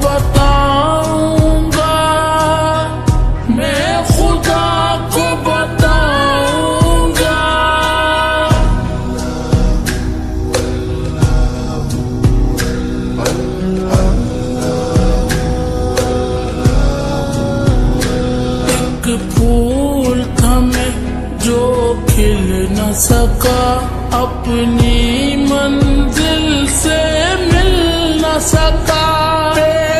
बताऊंगा, मैं खुदा को बताऊंगा। एक फूल था मैं जो खिल न सका, अपनी